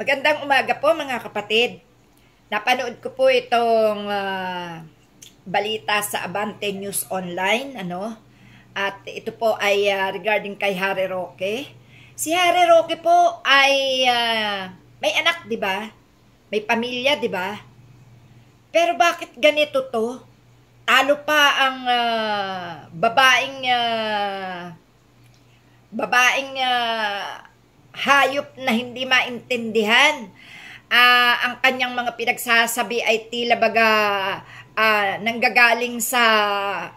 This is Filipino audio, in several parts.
Magandang umaga po mga kapatid. Napanood ko po itong balita sa Abante News Online, At ito po ay regarding kay Harry Roque. Si Harry Roque po ay may anak, 'di ba? May pamilya, 'di ba? Pero bakit ganito 'to? Talo pa ang babaeng hayop na hindi maintindihan. Ang kanyang mga pinagsasabi ay tila baga nanggagaling sa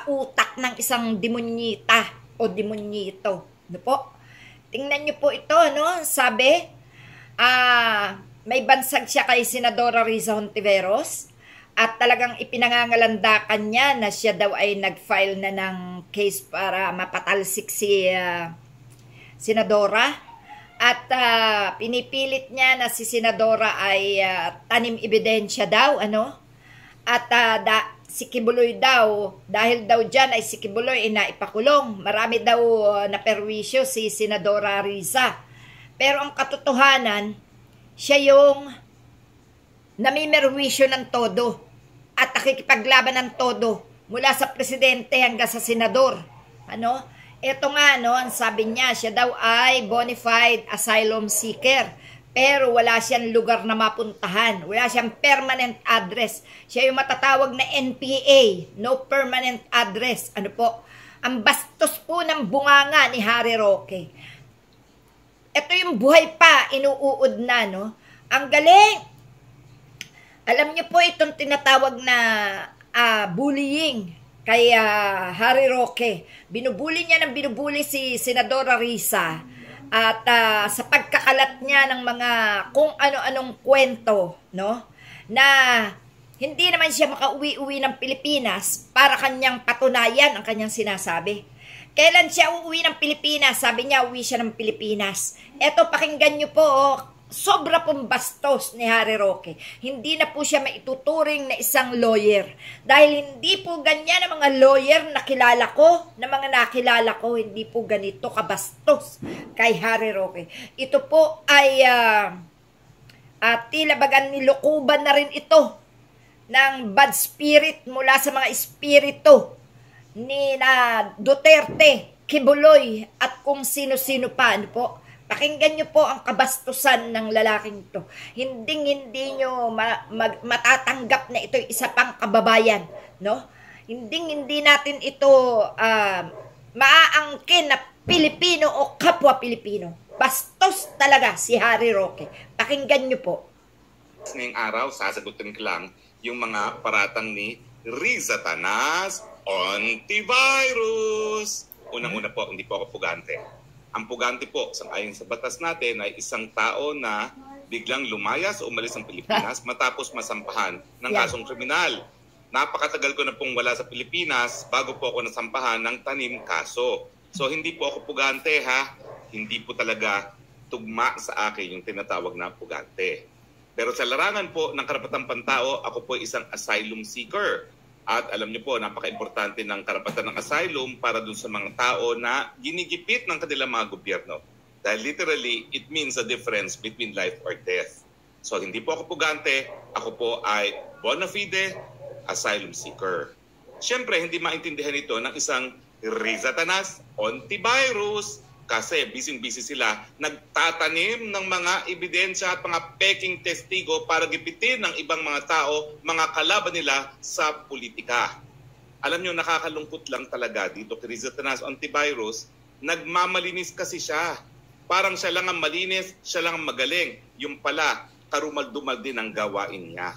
utak ng isang demonyita o demonyito. Ano po? Tingnan niyo po ito, Sabi, may bansag siya kay Senadora Riza Hontiveros at talagang ipinangangalandakan niya na siya daw ay nag-file na ng case para mapatalsik si Senadora. At pinipilit niya na si Senadora ay tanim ebidensya daw, At si Kibuloy daw, dahil daw dyan ay si Kibuloy ay naipakulong. Marami daw na perwisyo si Senadora Riza. Pero ang katotohanan, siya yung namimerwisyo ng todo at nakikipaglaban ng todo mula sa presidente hanggang sa senador. Ito nga, ang sabi niya, siya daw ay bona fide asylum seeker. Pero wala siyang lugar na mapuntahan. Wala siyang permanent address. Siya yung matatawag na NPA, no permanent address. Ang bastos po ng bunganga ni Harry Roque. Ito yung buhay pa, inuuod na, Ang galing! Alam niyo po itong tinatawag na bullying kay Harry Roque. Binubuli niya si Senadora Riza. At sa pagkakalat niya ng mga kung ano-anong kwento, na hindi naman siya makauwi-uwi ng Pilipinas para kanyang patunayan ang kanyang sinasabi. Kailan siya uuwi ng Pilipinas? Sabi niya, uwi siya ng Pilipinas. Eto, pakinggan niyo po, sobra pong bastos ni Harry Roque. Hindi na po siya maituturing na isang lawyer. Dahil hindi po ganyan ang mga lawyer na kilala ko, na mga nakilala ko, hindi po ganito kabastos kay Harry Roque. Ito po ay tila bagang nilukuban na rin ito ng bad spirit mula sa mga espiritu ni Duterte, Kibuloy at kung sino-sino pa. Pakinggan nyo po ang kabastusan ng lalaking ito. Hindi nyo matatanggap na ito isa pang kababayan, Hindi natin ito maaangkin na Pilipino o kapwa Pilipino. Bastos talaga si Harry Roque. Pakinggan nyo po. Ngayong araw, sasagutin ko lang yung mga paratang ni Riza Tanas Hontiveros. Unang-una po, hindi po ako pugante. Ang pugante po, ayon sa batas natin, ay isang tao na biglang lumayas o umalis ng Pilipinas matapos masampahan ng kasong kriminal. Napakatagal ko na pong wala sa Pilipinas bago po ako nasampahan ng tanim kaso. So hindi po ako pugante, ha? Hindi po talaga tugma sa akin yung tinatawag na pugante. Pero sa larangan po ng karapatang pantao, ako po isang asylum seeker. At alam niyo po, napaka-importante ng karapatan ng asylum para dun sa mga tao na ginigipit ng kanilang mga gobyerno. Dahil literally, it means a difference between life or death. So hindi po ako pugante, ako po ay bona fide asylum seeker. Siyempre, hindi maintindihan ito ng isang Riza Tanas Hontiveros kasi busy-busy sila nagtatanim ng mga ebidensya at mga peking testigo para gipitin ng ibang mga tao, mga kalaban nila sa politika. Alam nyo, nakakalungkot lang talaga dito kay Riza Tanas Hontiveros, nagmamalinis kasi siya. Parang siya lang ang malinis, siya lang ang magaling. Yung pala, karumal-dumal din ang gawain niya.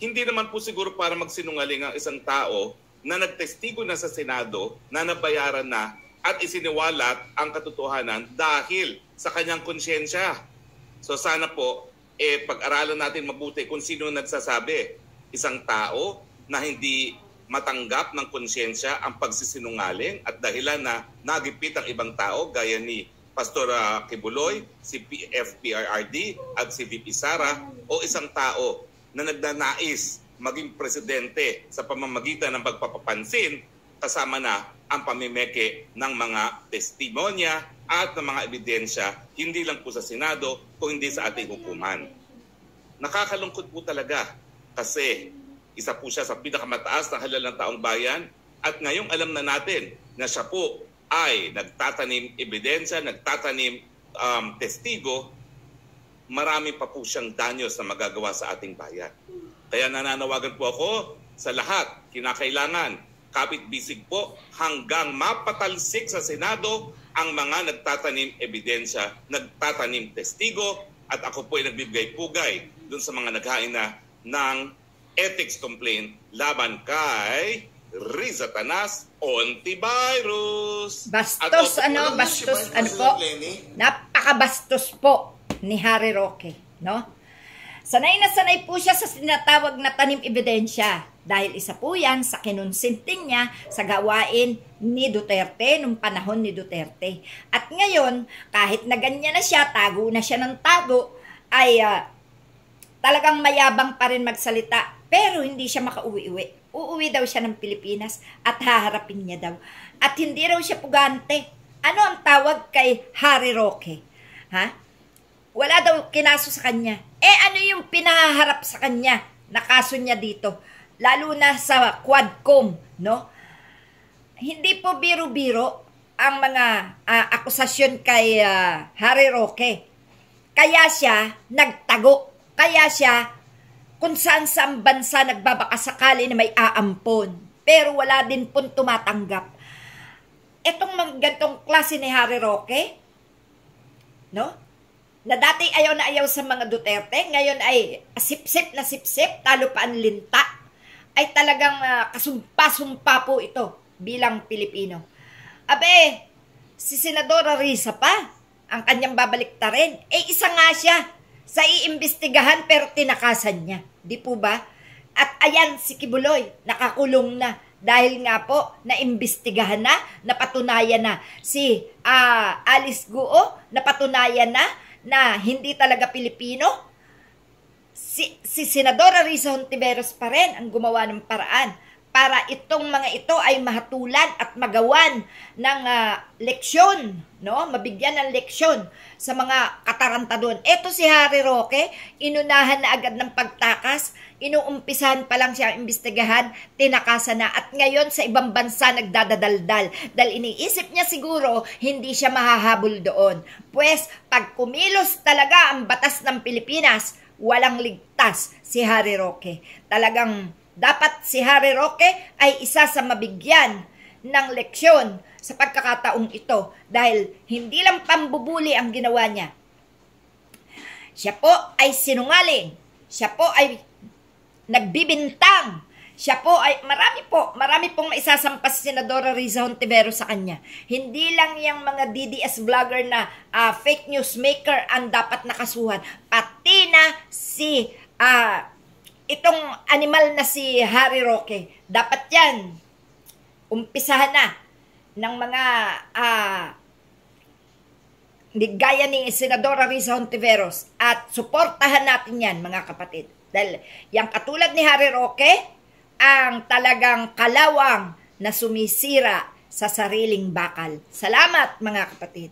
Hindi naman po siguro para magsinungaling ang isang tao na nagtestigo na sa Senado, na nabayaran na, at isiniwalat ang katotohanan dahil sa kanyang konsyensya. So sana po, pag-aralan natin mabuti kung sino nagsasabi. Isang tao na hindi matanggap ng konsyensya ang pagsisinungaling at dahilan na nagipit ang ibang tao gaya ni Pastor Kibuloy, si FPRRD at si VP Sara, o isang tao na nagnanais maging presidente sa pamamagitan ng pagpapapansin kasama na ang pamimeke ng mga testimonya at ng mga ebidensya, hindi lang po sa Senado, kung hindi sa ating hukuman. Nakakalungkot po talaga kasi isa po siya sa pinakamataas na halalang taong bayan at ngayong alam na natin na siya po ay nagtatanim ebidensya, nagtatanim testigo, marami pa po siyang danyos na magagawa sa ating bayan. Kaya nananawagan po ako sa lahat, kinakailangan kapit-bisig po hanggang mapatalsik sa Senado ang mga nagtatanim ebidensya, nagtatanim testigo, at ako po ay nagbibigay-pugay dun sa mga naghain na ng ethics complaint laban kay Riza Tanas Ontivirus. Bastos, po? Napakabastos po ni Harry Roque, no? Sanay na sanay po siya sa sinatawag na tanim ebidensya dahil isa po yan sa kinonsinting niya sa gawain ni Duterte nung panahon ni Duterte. At ngayon, kahit na ganyan na siya, tago na siya ng tago, ay talagang mayabang pa rin magsalita pero hindi siya makauwi-uwi. Uuwi daw siya ng Pilipinas at haharapin niya daw. At hindi raw siya pugante. Ano ang tawag kay Harry Roque? Ha? Wala daw kinaso sa kanya. Ano yung pinaharap sa kanya na kaso niya dito? Lalo na sa Quadcom, no? Hindi po biro-biro ang mga akusasyon kay Harry Roque. Kaya siya nagtago. Kaya siya kung saan bansa nagbabakasakali na may aampon. Pero wala din pong tumatanggap. Etong mga gantong klase ni Harry Roque, no? Na dati ayaw na ayaw sa mga Duterte, ngayon ay sipsip na sipsip, talo pa ang linta, ay talagang kasumpa-sumpa po ito bilang Pilipino. Abe, si Senadora Risa pa, ang kanyang babaliktarin, isa nga siya sa iimbestigahan pero tinakasan niya. Di po ba? At ayan si Kibuloy, nakakulong na. Dahil nga po, naimbestigahan na, napatunayan na. Si Alice Guo, napatunayan na hindi talaga Pilipino. Si Senadora Risa Hontiveros pa rin ang gumawa ng paraan para itong mga ito ay mahatulan at magawan ng leksyon, no? Mabigyan ng leksyon sa mga katarantadon. Ito si Harry Roque, inunahan na agad ng pagtakas, inuumpisahan pa lang siya imbestigahan, tinakasan na, at ngayon sa ibang bansa nagdadadaldal dahil iniisip niya siguro hindi siya mahahabol doon. Pues pag kumilos talaga ang batas ng Pilipinas, walang ligtas si Harry Roque. Talagang dapat si Harry Roque ay isa sa mabigyan ng leksyon sa pagkakataong ito dahil hindi lang pambubuli ang ginawa niya. Siya po ay sinungaling. Siya po ay nagbibintang. Siya po ay marami pong maisasampa si Senadora Risa Hontiveros sa kanya. Hindi lang yung mga DDS vlogger na fake news maker ang dapat nakasuhan. Pati na si itong animal na si Harry Roque, dapat yan, umpisahan na ng mga gaya ni Senadora Risa Hontiveros at suportahan natin yan mga kapatid. Dahil yung katulad ni Harry Roque, ang talagang kalawang na sumisira sa sariling bakal. Salamat mga kapatid.